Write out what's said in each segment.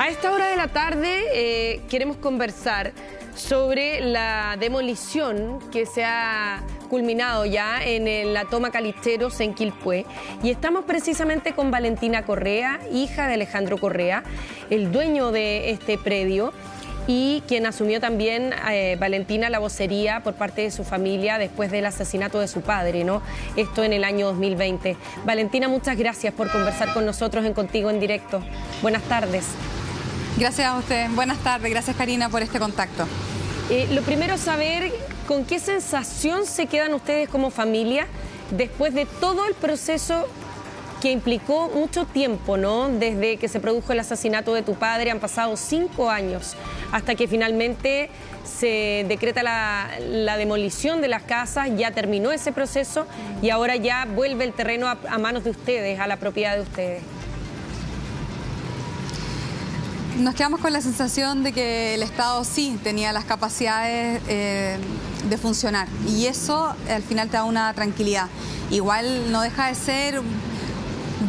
A esta hora de la tarde queremos conversar sobre la demolición que se ha culminado ya en la toma Calisteros en Quilpué. Y estamos precisamente con Valentina Correa, hija de Alejandro Correa, el dueño de este predio, y quien asumió también, Valentina, la vocería por parte de su familia después del asesinato de su padre, ¿no? Esto en el año 2020. Valentina, muchas gracias por conversar con nosotros en Contigo en Directo. Buenas tardes. Gracias a usted. Buenas tardes. Gracias, Karina, por este contacto. Lo primero, saber con qué sensación se quedan ustedes como familia después de todo el proceso que implicó mucho tiempo, ¿no? Desde que se produjo el asesinato de tu padre, han pasado 5 años hasta que finalmente se decreta la demolición de las casas, ya terminó ese proceso y ahora ya vuelve el terreno a manos de ustedes, a la propiedad de ustedes. Nos quedamos con la sensación de que el Estado sí tenía las capacidades de funcionar, y eso al final te da una tranquilidad. Igual no deja de ser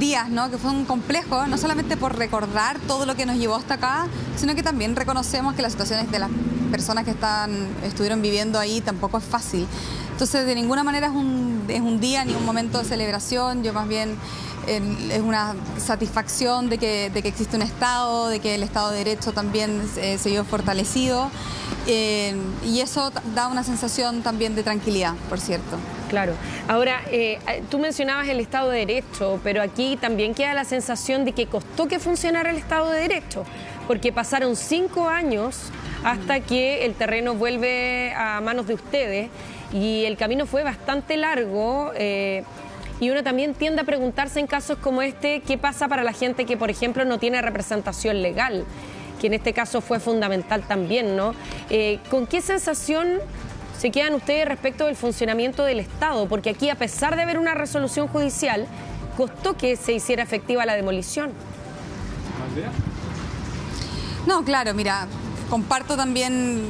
días, ¿no?, que fueron complejos, no solamente por recordar todo lo que nos llevó hasta acá, sino que también reconocemos que las situaciones de las personas que estuvieron viviendo ahí tampoco es fácil. Entonces, de ninguna manera es un día ni un momento de celebración. Yo más bien es una satisfacción de que existe un Estado, de que el Estado de Derecho también se vio fortalecido, y eso da una sensación también de tranquilidad, por cierto. Claro. Ahora, tú mencionabas el Estado de Derecho, pero aquí también queda la sensación de que costó que funcionara el Estado de Derecho, porque pasaron 5 años hasta que el terreno vuelve a manos de ustedes, y el camino fue bastante largo, y uno también tiende a preguntarse en casos como este, ¿qué pasa para la gente que, por ejemplo, no tiene representación legal? Que en este caso fue fundamental también, ¿no? ¿Con qué sensación se quedan ustedes respecto del funcionamiento del Estado? Porque aquí, a pesar de haber una resolución judicial, costó que se hiciera efectiva la demolición. No, claro, mira, comparto también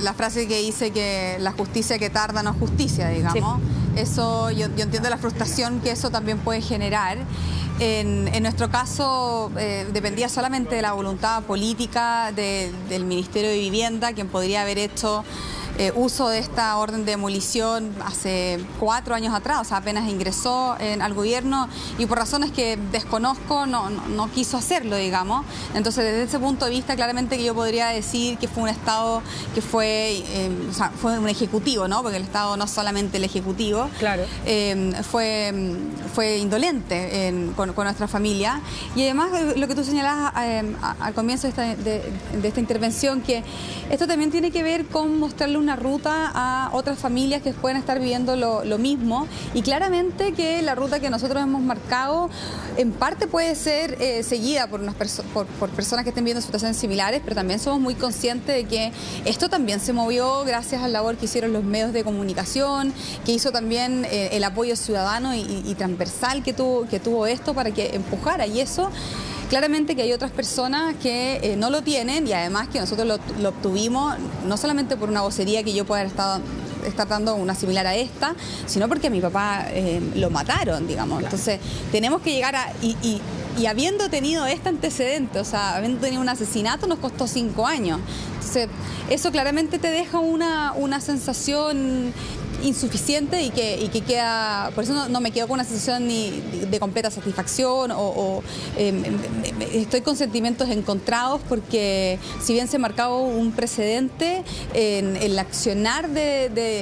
la frase que dice que la justicia que tarda no es justicia, digamos. Sí. Eso, yo entiendo la frustración que eso también puede generar. En nuestro caso dependía solamente de la voluntad política del Ministerio de Vivienda, quien podría haber hecho uso de esta orden de demolición hace 4 años atrás, o sea, apenas ingresó al gobierno, y por razones que desconozco no quiso hacerlo, digamos. Entonces, desde ese punto de vista, claramente que yo podría decir que fue un Estado que fue un ejecutivo, ¿no? Porque el Estado no es solamente el ejecutivo. Claro. Fue indolente con nuestra familia. Y además, lo que tú señalabas al comienzo de esta intervención, que esto también tiene que ver con mostrarle una ruta a otras familias que pueden estar viviendo lo mismo, y claramente que la ruta que nosotros hemos marcado en parte puede ser seguida por personas que estén viviendo situaciones similares, pero también somos muy conscientes de que esto también se movió gracias al labor que hicieron los medios de comunicación, que hizo también el apoyo ciudadano y transversal que tuvo esto para que empujara, y eso claramente que hay otras personas que no lo tienen, y además que nosotros lo obtuvimos no solamente por una vocería que yo pueda estar dando una similar a esta, sino porque a mi papá lo mataron, digamos. Claro. Entonces tenemos que llegar y habiendo tenido este antecedente, o sea, habiendo tenido un asesinato, nos costó 5 años. Entonces eso claramente te deja una sensación insuficiente, y que queda, por eso no me quedo con una sensación ni de completa satisfacción estoy con sentimientos encontrados, porque si bien se marcaba un precedente en el accionar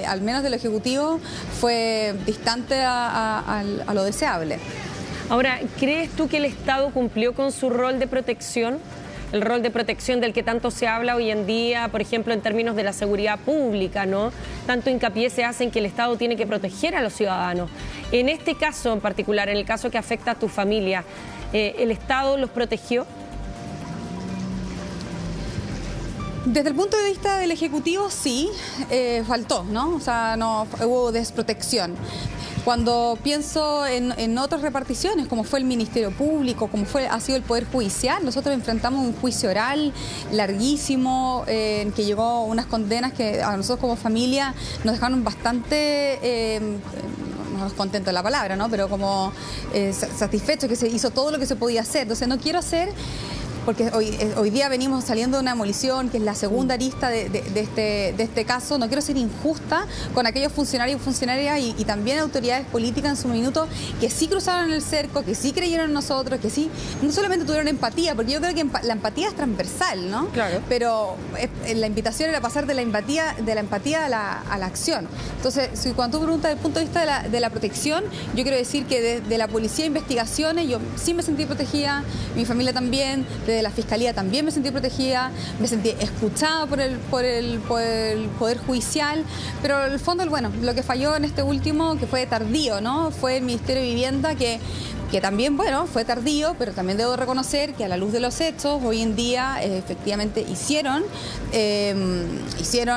al menos del Ejecutivo, fue distante a lo deseable. Ahora, ¿crees tú que el Estado cumplió con su rol de protección? El rol de protección del que tanto se habla hoy en día, por ejemplo, en términos de la seguridad pública, ¿no? Tanto hincapié se hace en que el Estado tiene que proteger a los ciudadanos. En este caso en particular, en el caso que afecta a tu familia, ¿el Estado los protegió? Desde el punto de vista del Ejecutivo, sí, faltó, ¿no? O sea, no hubo desprotección. Cuando pienso en otras reparticiones, como fue el Ministerio Público, como ha sido el Poder Judicial, nosotros enfrentamos un juicio oral larguísimo, que llegó unas condenas que a nosotros como familia nos dejaron bastante no contento de la palabra, ¿no? Pero como satisfechos, que se hizo todo lo que se podía hacer. Entonces no quiero hacer porque hoy día venimos saliendo de una demolición, que es la segunda arista de este caso. No quiero ser injusta con aquellos funcionarios y funcionarias y también autoridades políticas en su minuto que sí cruzaron el cerco, que sí creyeron en nosotros, que sí, no solamente tuvieron empatía, porque yo creo que la empatía es transversal, ¿no? Claro. Pero la invitación era pasar de la empatía a la acción. Entonces, cuando tú preguntas desde el punto de vista de la protección, yo quiero decir que de la policía de investigaciones yo sí me sentí protegida, mi familia también, desde la fiscalía también me sentí protegida, me sentí escuchada por el Poder Judicial, pero en el fondo, bueno, lo que falló en este último, que fue tardío, ¿no? Fue el Ministerio de Vivienda que también, bueno, fue tardío, pero también debo reconocer que a la luz de los hechos, hoy en día efectivamente hicieron,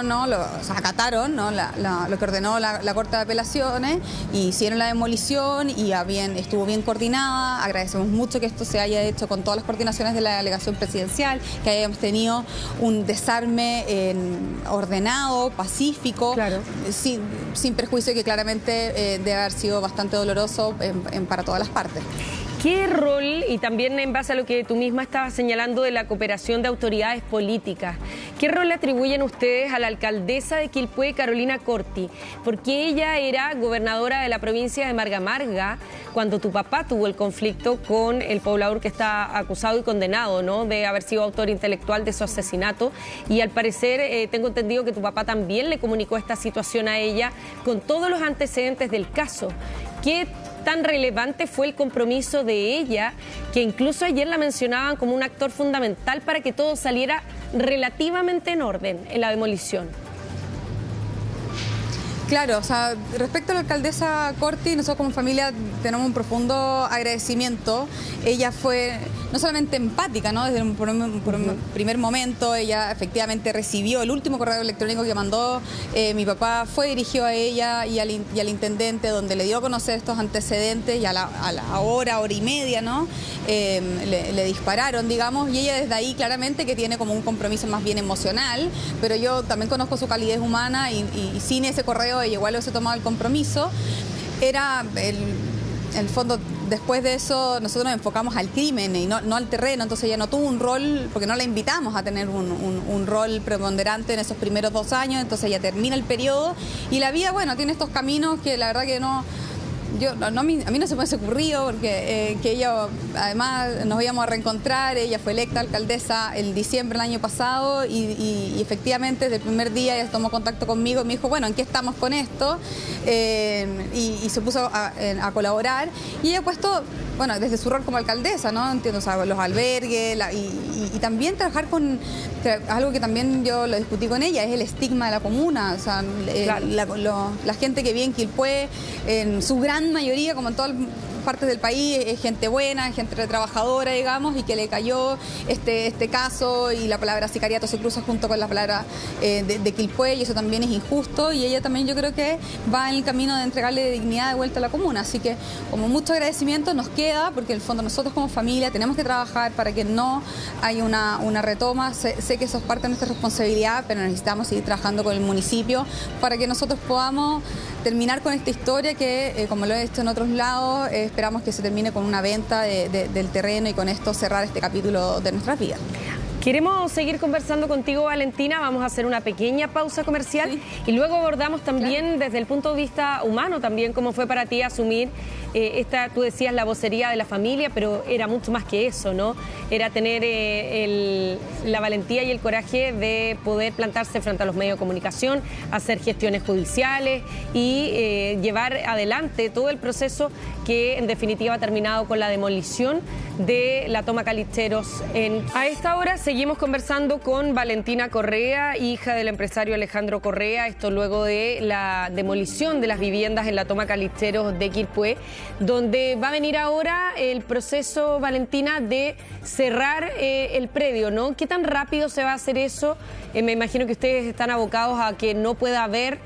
¿no? Acataron, ¿no? lo que ordenó la Corte de Apelaciones, y hicieron la demolición y estuvo bien coordinada. Agradecemos mucho que esto se haya hecho con todas las coordinaciones de la delegación presidencial, que hayamos tenido un desarme ordenado, pacífico, claro, sin perjuicio, que claramente debe haber sido bastante doloroso para todas las partes. ¿Qué rol, y también en base a lo que tú misma estabas señalando de la cooperación de autoridades políticas, qué rol le atribuyen ustedes a la alcaldesa de Quilpué, Carolina Corti? Porque ella era gobernadora de la provincia de Marga Marga cuando tu papá tuvo el conflicto con el poblador que está acusado y condenado, ¿no?, de haber sido autor intelectual de su asesinato. Y al parecer tengo entendido que tu papá también le comunicó esta situación a ella con todos los antecedentes del caso. ¿Qué tan relevante fue el compromiso de ella, que incluso ayer la mencionaban como un actor fundamental para que todo saliera relativamente en orden en la demolición? Claro, o sea, respecto a la alcaldesa Corti, nosotros como familia tenemos un profundo agradecimiento. Ella fue no solamente empática, ¿no? Desde un primer momento, ella efectivamente recibió el último correo electrónico que mandó mi papá, fue dirigido a ella y al intendente, donde le dio a conocer estos antecedentes, y a la hora y media, ¿no? Le dispararon, digamos, y ella desde ahí claramente que tiene como un compromiso más bien emocional, pero yo también conozco su calidez humana y sin ese correo ella igual se tomaba el compromiso. Era el fondo. Después de eso nosotros nos enfocamos al crimen y no al terreno, entonces ella no tuvo un rol, porque no la invitamos a tener un rol preponderante en esos primeros 2 años, entonces ella termina el periodo y la vida, bueno, tiene estos caminos que la verdad que a mí no se me ha ocurrido, porque que ella, además nos íbamos a reencontrar. Ella fue electa alcaldesa el diciembre del año pasado y efectivamente desde el primer día ella tomó contacto conmigo y me dijo, bueno, ¿en qué estamos con esto? Y se puso a colaborar, y ella ha puesto, bueno, desde su rol como alcaldesa, ¿no? Entiendo, o sea, los albergues y también trabajar con algo que también yo lo discutí con ella, es el estigma de la comuna. O sea, claro, la gente que vive en Quilpué, en su gran mayoría, como en todas partes del país, es gente buena, gente trabajadora, digamos, y que le cayó este caso, y la palabra sicariato se cruza junto con la palabra de Quilpué, y eso también es injusto, y ella también yo creo que va en el camino de entregarle dignidad de vuelta a la comuna. Así que como mucho agradecimiento nos queda, porque en el fondo nosotros como familia tenemos que trabajar para que no haya una retoma. Sé que eso es parte de nuestra responsabilidad, pero necesitamos seguir trabajando con el municipio para que nosotros podamos terminar con esta historia que, como lo he hecho en otros lados, esperamos que se termine con una venta del terreno, y con esto cerrar este capítulo de nuestras vidas. Queremos seguir conversando contigo, Valentina. Vamos a hacer una pequeña pausa comercial, sí, y luego abordamos también desde el punto de vista humano también cómo fue para ti asumir tú decías la vocería de la familia, pero era mucho más que eso, ¿no? Era tener la valentía y el coraje de poder plantarse frente a los medios de comunicación, hacer gestiones judiciales y llevar adelante todo el proceso que en definitiva ha terminado con la demolición de la toma Calisteros. A esta hora seguimos conversando con Valentina Correa, hija del empresario Alejandro Correa, esto luego de la demolición de las viviendas en la toma Calisteros de Quilpué, donde va a venir ahora el proceso, Valentina, de cerrar el predio, ¿no? ¿Qué tan rápido se va a hacer eso? Me imagino que ustedes están abocados a que no pueda haber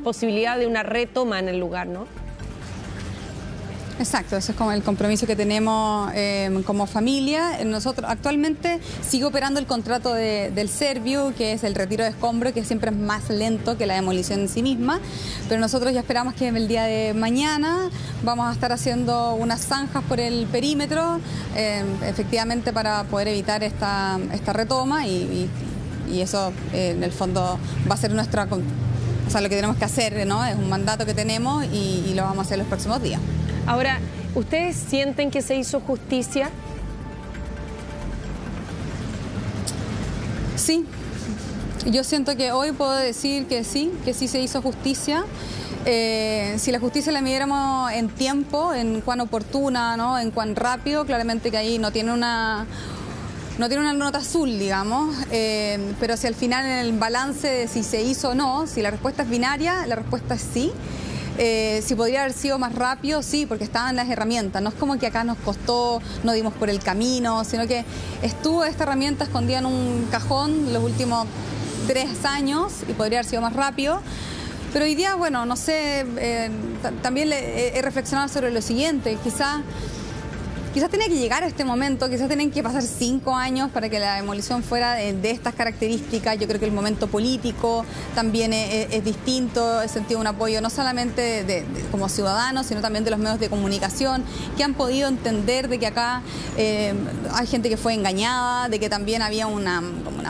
posibilidad de una retoma en el lugar, ¿no? Exacto, ese es como el compromiso que tenemos como familia. Nosotros actualmente sigue operando el contrato del Serviu, que es el retiro de escombros, que siempre es más lento que la demolición en sí misma, pero nosotros ya esperamos que el día de mañana vamos a estar haciendo unas zanjas por el perímetro, efectivamente para poder evitar esta retoma y eso en el fondo va a ser nuestra... O sea, lo que tenemos que hacer, ¿no? Es un mandato que tenemos y lo vamos a hacer los próximos días. Ahora, ¿ustedes sienten que se hizo justicia? Sí, yo siento que hoy puedo decir que sí se hizo justicia. Si la justicia la midiéramos en tiempo, en cuán oportuna, ¿no? En cuán rápido, claramente que ahí no tiene una nota azul, digamos, pero si al final en el balance de si se hizo o no, si la respuesta es binaria, la respuesta es sí. Si podría haber sido más rápido, sí, porque estaban las herramientas. No es como que acá nos costó, no dimos por el camino, sino que estuvo esta herramienta escondida en un cajón los últimos 3 años y podría haber sido más rápido. Pero hoy día, bueno, no sé, también he reflexionado sobre lo siguiente, quizás tenía que llegar a este momento, quizás tienen que pasar 5 años para que la demolición fuera de estas características. Yo creo que el momento político también es distinto, he sentido un apoyo no solamente como ciudadanos, sino también de los medios de comunicación, que han podido entender de que acá hay gente que fue engañada, de que también había una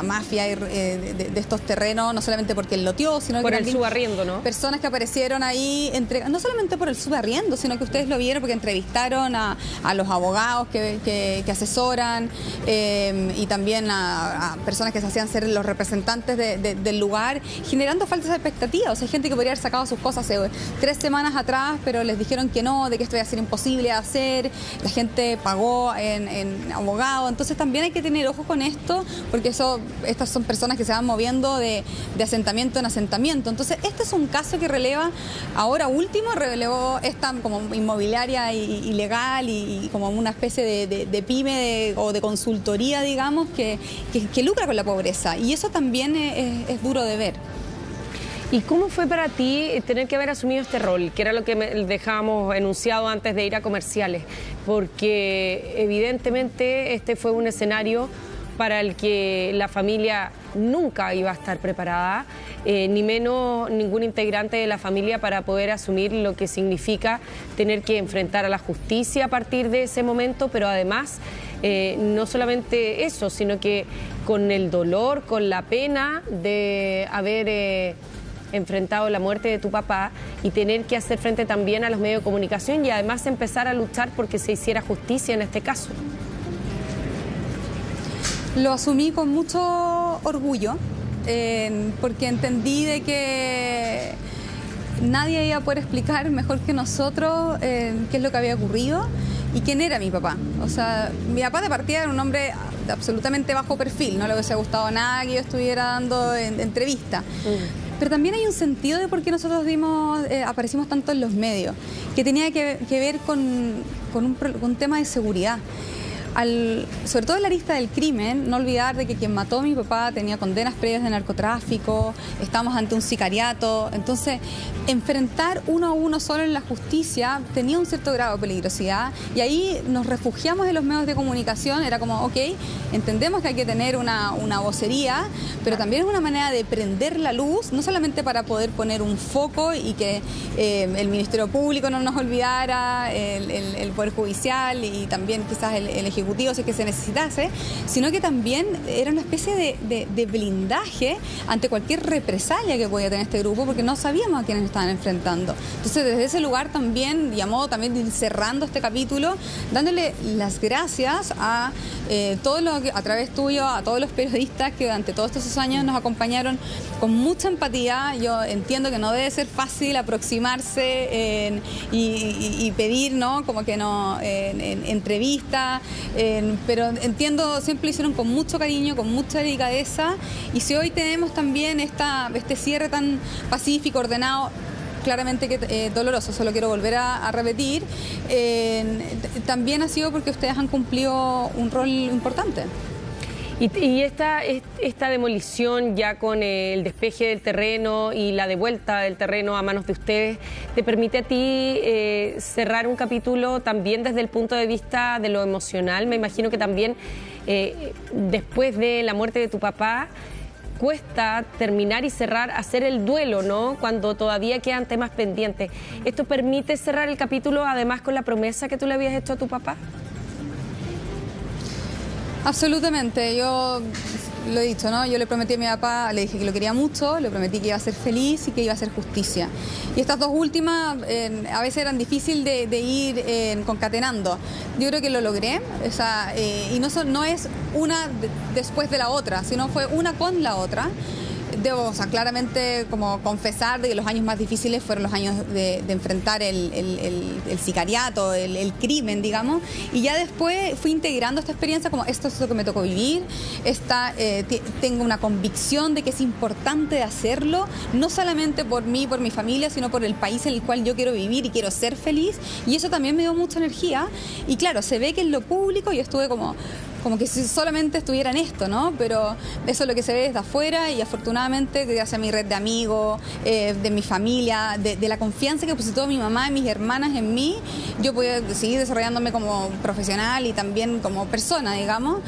mafia de estos terrenos, no solamente porque él loteó, sino por que el subarriendo, ¿no? Personas que aparecieron ahí, no solamente por el subarriendo, sino que ustedes lo vieron porque entrevistaron a los abogados que asesoran y también a personas que se hacían ser los representantes del lugar, generando falsas expectativas. O sea, hay gente que podría haber sacado sus cosas hace 3 semanas atrás, pero les dijeron que no, de que esto iba a ser imposible de hacer. La gente pagó en abogado. Entonces también hay que tener ojo con esto, porque estas son personas que se van moviendo de asentamiento en asentamiento. Entonces este es un caso que releva, ahora último, relevó esta como inmobiliaria ilegal y como una especie de pyme o de consultoría, digamos, que lucra con la pobreza. Y eso también es duro de ver. ¿Y cómo fue para ti tener que haber asumido este rol? Que era lo que dejábamos enunciado antes de ir a comerciales. Porque evidentemente este fue un escenario para el que la familia nunca iba a estar preparada, ni menos ningún integrante de la familia para poder asumir lo que significa tener que enfrentar a la justicia a partir de ese momento, pero además no solamente eso, sino que con el dolor, con la pena de haber enfrentado la muerte de tu papá y tener que hacer frente también a los medios de comunicación y además empezar a luchar porque se hiciera justicia en este caso. Lo asumí con mucho orgullo, porque entendí de que nadie iba a poder explicar mejor que nosotros qué es lo que había ocurrido y quién era mi papá. O sea, mi papá de partida era un hombre absolutamente bajo perfil, no le hubiese gustado nada que yo estuviera dando entrevistas. Pero también hay un sentido de por qué nosotros aparecimos tanto en los medios, que tenía que ver con un tema de seguridad. Sobre todo en la lista del crimen, no olvidar de que quien mató a mi papá tenía condenas previas de narcotráfico, estábamos ante un sicariato. Entonces, enfrentar uno a uno solo en la justicia tenía un cierto grado de peligrosidad y ahí nos refugiamos en los medios de comunicación. Era como, ok, entendemos que hay que tener una vocería, pero también es una manera de prender la luz, no solamente para poder poner un foco y que el Ministerio Público no nos olvidara, el Poder Judicial y también quizás el Ejecutivo, si es que se necesitase, sino que también era una especie de blindaje ante cualquier represalia que podía tener este grupo, porque no sabíamos a quiénes estaban enfrentando. Entonces, desde ese lugar también, y a modo también de ir cerrando este capítulo, dándole las gracias a a través tuyo, a todos los periodistas que durante todos estos años nos acompañaron con mucha empatía. Yo entiendo que no debe ser fácil aproximarse y pedir, ¿no? Como que no, en entrevista, pero entiendo, siempre lo hicieron con mucho cariño, con mucha delicadeza, y si hoy tenemos también este cierre tan pacífico, ordenado, claramente que doloroso, solo quiero volver a repetir, también ha sido porque ustedes han cumplido un rol importante. Y esta demolición ya con el despeje del terreno y la devuelta del terreno a manos de ustedes, ¿te permite a ti cerrar un capítulo también desde el punto de vista de lo emocional? Me imagino que también después de la muerte de tu papá cuesta terminar y cerrar, hacer el duelo, ¿no? Cuando todavía quedan temas pendientes. ¿Esto permite cerrar el capítulo además con la promesa que tú le habías hecho a tu papá? Absolutamente, yo lo he dicho, ¿no? Yo le prometí a mi papá, le dije que lo quería mucho, le prometí que iba a ser feliz y que iba a hacer justicia. Y estas dos últimas a veces eran difíciles de ir concatenando. Yo creo que lo logré, o sea, y no es una después de la otra, sino fue una con la otra. Debo, o sea, claramente como confesar de que los años más difíciles fueron los años de enfrentar el sicariato, el crimen, digamos, y ya después fui integrando esta experiencia como esto es lo que me tocó vivir, tengo una convicción de que es importante hacerlo, no solamente por mí, por mi familia, sino por el país en el cual yo quiero vivir y quiero ser feliz, y eso también me dio mucha energía, y claro, se ve que en lo público yo estuve como que si solamente estuviera en esto, ¿no? Pero eso es lo que se ve desde afuera y afortunadamente gracias a mi red de amigos, de mi familia, de la confianza que depositó mi mamá y mis hermanas en mí, yo pude seguir desarrollándome como profesional y también como persona, digamos,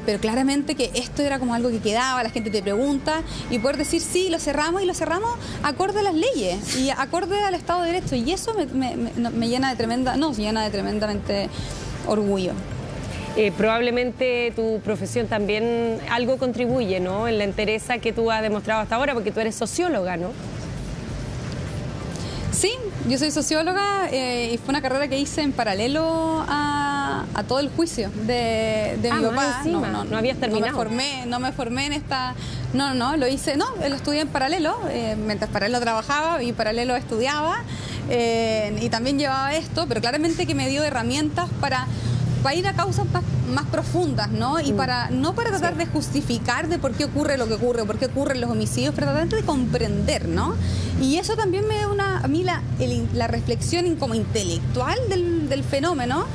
pero claramente que esto era como algo que quedaba, la gente te pregunta y poder decir sí, lo cerramos y lo cerramos acorde a las leyes y acorde al Estado de Derecho y eso me llena de tremendamente orgullo. Probablemente tu profesión también algo contribuye, ¿no? En la entereza que tú has demostrado hasta ahora, porque tú eres socióloga, ¿no? Sí, yo soy socióloga y fue una carrera que hice en paralelo a todo el juicio de mi papá. No habías terminado. No me formé en esta... No, lo hice... No, lo estudié en paralelo, mientras paralelo trabajaba y paralelo estudiaba y también llevaba esto, pero claramente que me dio herramientas para ir a causas más profundas, ¿no? Y no para tratar de justificar de por qué ocurre lo que ocurre, por qué ocurren los homicidios, pero tratar de comprender, ¿no? Y eso también me dio a mí la reflexión como intelectual del fenómeno,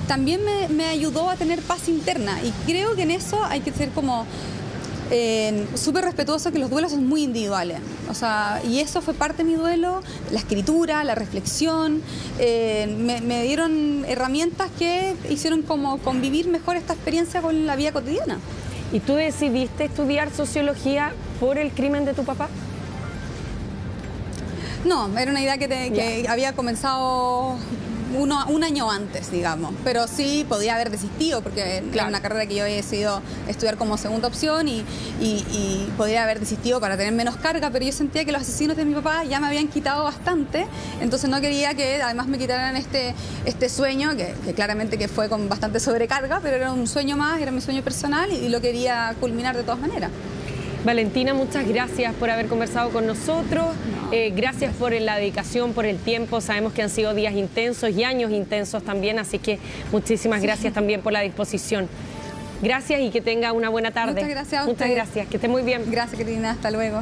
también me ayudó a tener paz interna. Y creo que en eso hay que ser como súper respetuoso, que los duelos son muy individuales, o sea, y eso fue parte de mi duelo, la escritura, la reflexión, me dieron herramientas que hicieron como convivir mejor esta experiencia con la vida cotidiana. ¿Y tú decidiste estudiar sociología por el crimen de tu papá? No, era una idea que había comenzado un año antes, digamos, pero sí podía haber desistido porque era una carrera que yo había decidido estudiar como segunda opción y podría haber desistido para tener menos carga, pero yo sentía que los asesinos de mi papá ya me habían quitado bastante, entonces no quería que además me quitaran este sueño, que claramente que fue con bastante sobrecarga, pero era un sueño más, era mi sueño personal y lo quería culminar de todas maneras. Valentina, muchas gracias por haber conversado con nosotros, gracias por la dedicación, por el tiempo, sabemos que han sido días intensos y años intensos también, así que muchísimas gracias también por la disposición. Gracias y que tenga una buena tarde. Muchas gracias a ustedes. Muchas gracias, que esté muy bien. Gracias, Cristina, hasta luego.